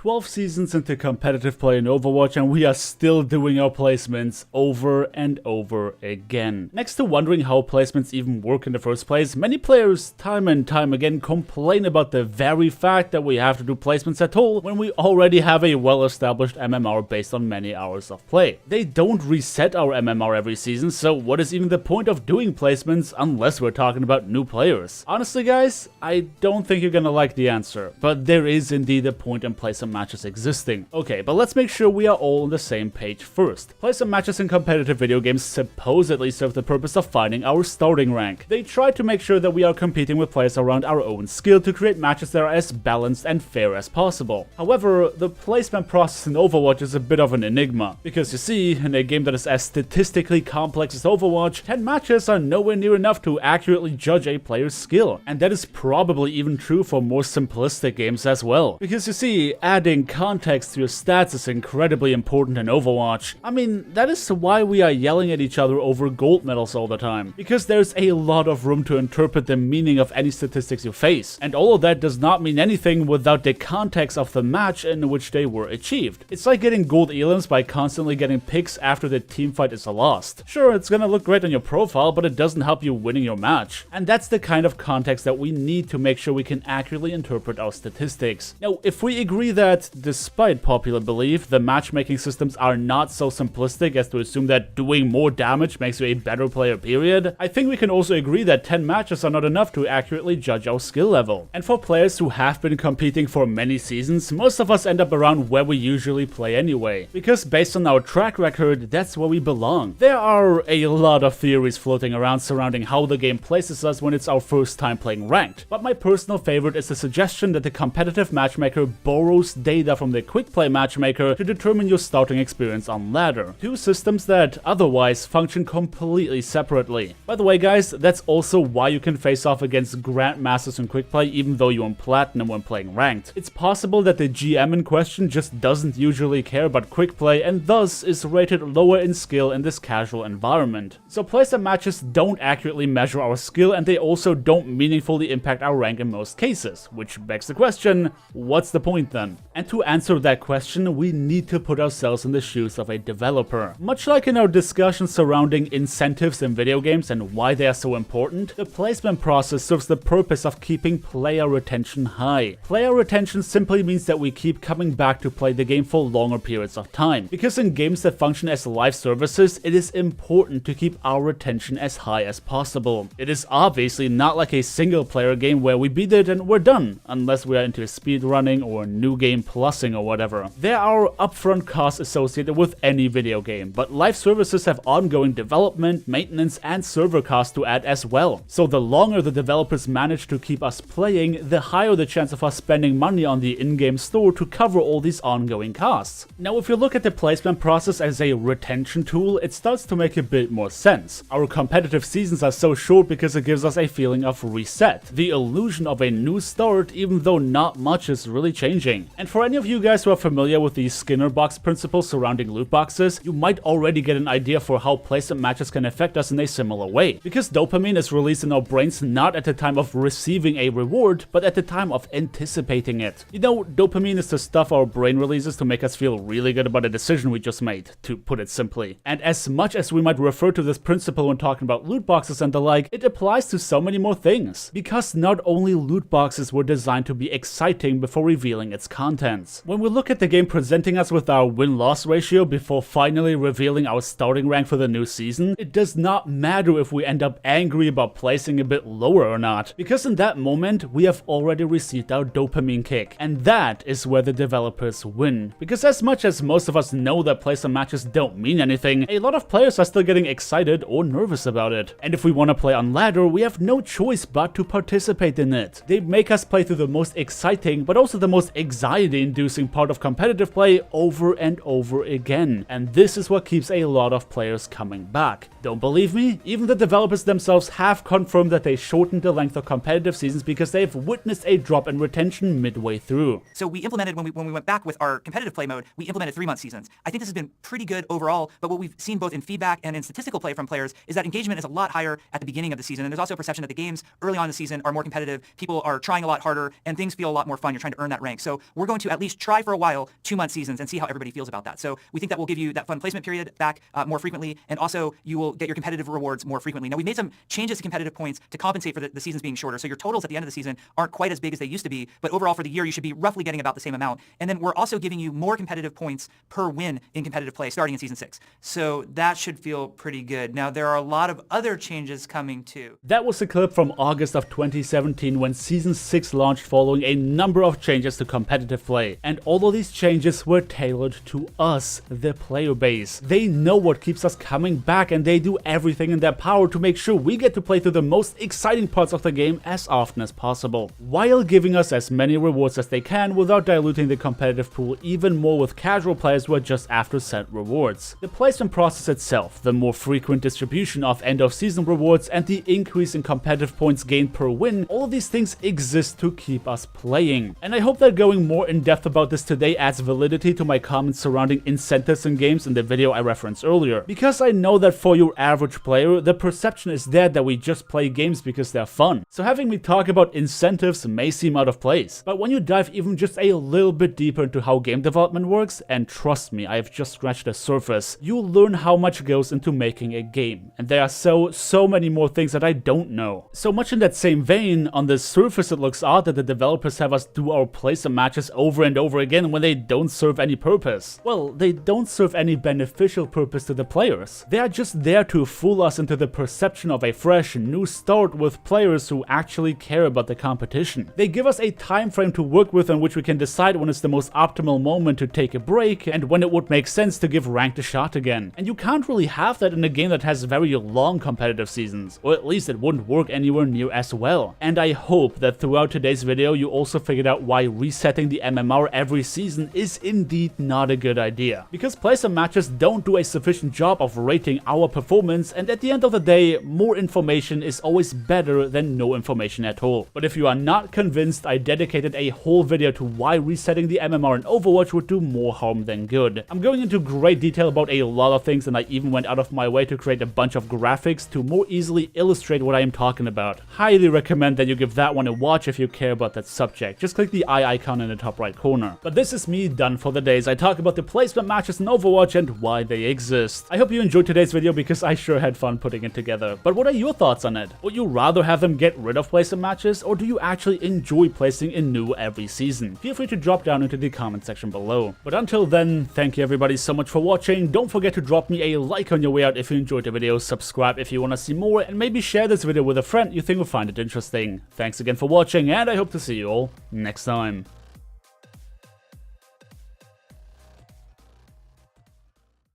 12 seasons into competitive play in Overwatch and we are still doing our placements over and over again. Next to wondering how placements even work in the first place, many players time and time again complain about the very fact that we have to do placements at all when we already have a well-established MMR based on many hours of play. They don't reset our MMR every season, so what is even the point of doing placements unless we're talking about new players? Honestly guys, I don't think you're gonna like the answer, but there is indeed a point in placement matches existing. Okay, but let's make sure we are all on the same page first. Placement matches in competitive video games supposedly serve the purpose of finding our starting rank. They try to make sure that we are competing with players around our own skill to create matches that are as balanced and fair as possible. However, the placement process in Overwatch is a bit of an enigma, because you see, in a game that is as statistically complex as Overwatch, 10 matches are nowhere near enough to accurately judge a player's skill, and that is probably even true for more simplistic games as well. Because you see, adding context to your stats is incredibly important in Overwatch. I mean, that is why we are yelling at each other over gold medals all the time, because there's a lot of room to interpret the meaning of any statistics you face, and all of that does not mean anything without the context of the match in which they were achieved. It's like getting gold elims by constantly getting picks after the teamfight is lost. Sure, it's gonna look great on your profile, but it doesn't help you winning your match. And that's the kind of context that we need to make sure we can accurately interpret our statistics. Now, if we agree that, despite popular belief, the matchmaking systems are not so simplistic as to assume that doing more damage makes you a better player, period, I think we can also agree that 10 matches are not enough to accurately judge our skill level. And for players who have been competing for many seasons, most of us end up around where we usually play anyway, because based on our track record, that's where we belong. There are a lot of theories floating around surrounding how the game places us when it's our first time playing ranked, but my personal favorite is the suggestion that the competitive matchmaker borrows data from the quick play matchmaker to determine your starting experience on ladder, two systems that otherwise function completely separately. By the way guys, that's also why you can face off against grandmasters in quick play even though you're on platinum when playing ranked. It's possible that the GM in question just doesn't usually care about quick play and thus is rated lower in skill in this casual environment. So placement matches don't accurately measure our skill and they also don't meaningfully impact our rank in most cases, which begs the question, what's the point then? And to answer that question, we need to put ourselves in the shoes of a developer. Much like in our discussion surrounding incentives in video games and why they are so important, the placement process serves the purpose of keeping player retention high. Player retention simply means that we keep coming back to play the game for longer periods of time, because in games that function as live services, it is important to keep our retention as high as possible. It is obviously not like a single player game where we beat it and we're done, unless we are into speedrunning or new game plussing or whatever. There are upfront costs associated with any video game, but live services have ongoing development, maintenance, and server costs to add as well. So the longer the developers manage to keep us playing, the higher the chance of us spending money on the in-game store to cover all these ongoing costs. Now, if you look at the placement process as a retention tool, it starts to make a bit more sense. Our competitive seasons are so short because it gives us a feeling of reset, the illusion of a new start, even though not much is really changing. And for any of you guys who are familiar with the Skinner box principle surrounding loot boxes, you might already get an idea for how placement matches can affect us in a similar way, because dopamine is released in our brains not at the time of receiving a reward, but at the time of anticipating it. You know, dopamine is the stuff our brain releases to make us feel really good about a decision we just made, to put it simply. And as much as we might refer to this principle when talking about loot boxes and the like, it applies to so many more things, because not only loot boxes were designed to be exciting before revealing its contents. When we look at the game presenting us with our win-loss ratio before finally revealing our starting rank for the new season, it does not matter if we end up angry about placing a bit lower or not, because in that moment we have already received our dopamine kick, and that is where the developers win. Because as much as most of us know that placement matches don't mean anything, a lot of players are still getting excited or nervous about it. And if we want to play on ladder, we have no choice but to participate in it. They make us play through the most exciting but also the most anxiety-inducing part of competitive play over and over again, and this is what keeps a lot of players coming back. Don't believe me? Even the developers themselves have confirmed that they shortened the length of competitive seasons because they've witnessed a drop in retention midway through. So we implemented, when we went back with our competitive play mode, we implemented 3-month seasons. I think this has been pretty good overall, but what we've seen both in feedback and in statistical play from players is that engagement is a lot higher at the beginning of the season, and there's also a perception that the games early on in the season are more competitive, people are trying a lot harder, and things feel a lot more fun. You're trying to earn that rank. So we're going to at least try for a while 2-month seasons and see how everybody feels about that. So we think that will give you that fun placement period back more frequently, and also you will get your competitive rewards more frequently. Now, we made some changes to competitive points to compensate for the seasons being shorter, so your totals at the end of the season aren't quite as big as they used to be, but overall for the year you should be roughly getting about the same amount. And then we're also giving you more competitive points per win in competitive play starting in Season 6. So that should feel pretty good. Now, there are a lot of other changes coming too. That was a clip from August of 2017 when Season 6 launched following a number of changes to competitive play. And all of these changes were tailored to us, the player base. They know what keeps us coming back, and they do everything in their power to make sure we get to play through the most exciting parts of the game as often as possible, while giving us as many rewards as they can without diluting the competitive pool even more with casual players who are just after set rewards. The placement process itself, the more frequent distribution of end of season rewards, and the increase in competitive points gained per win, all of these things exist to keep us playing. And I hope that going more in depth about this today adds validity to my comments surrounding incentives in games in the video I referenced earlier, because I know that for your average player, the perception is there that we just play games because they're fun. So having me talk about incentives may seem out of place, but when you dive even just a little bit deeper into how game development works, and trust me, I've just scratched the surface, you'll learn how much goes into making a game. And there are so many more things that I don't know. So much in that same vein, on the surface it looks odd that the developers have us do our placement matches over and over again when they don't serve any purpose. Well, they don't serve any beneficial purpose to the players. They are just there to fool us into the perception of a fresh, new start with players who actually care about the competition. They give us a time frame to work with in which we can decide when it's the most optimal moment to take a break and when it would make sense to give ranked a shot again. And you can't really have that in a game that has very long competitive seasons, or at least it wouldn't work anywhere near as well. And I hope that throughout today's video you also figured out why resetting the MMR every season is indeed not a good idea. Because placement matches don't do a sufficient job of rating our performance, and at the end of the day, more information is always better than no information at all. But if you are not convinced, I dedicated a whole video to why resetting the MMR in Overwatch would do more harm than good. I'm going into great detail about a lot of things, and I even went out of my way to create a bunch of graphics to more easily illustrate what I am talking about. Highly recommend that you give that one a watch if you care about that subject. Just click the eye icon in the top right corner. But this is me done for the days. I talk about the placement matches in Overwatch and why they exist. I hope you enjoyed today's video because I sure had fun putting it together. But what are your thoughts on it? Would you rather have them get rid of placement matches, or do you actually enjoy placing in new every season? Feel free to drop down into the comment section below. But until then, thank you everybody so much for watching. Don't forget to drop me a like on your way out if you enjoyed the video, subscribe if you want to see more, and maybe share this video with a friend you think will find it interesting. Thanks again for watching, and I hope to see you all next time.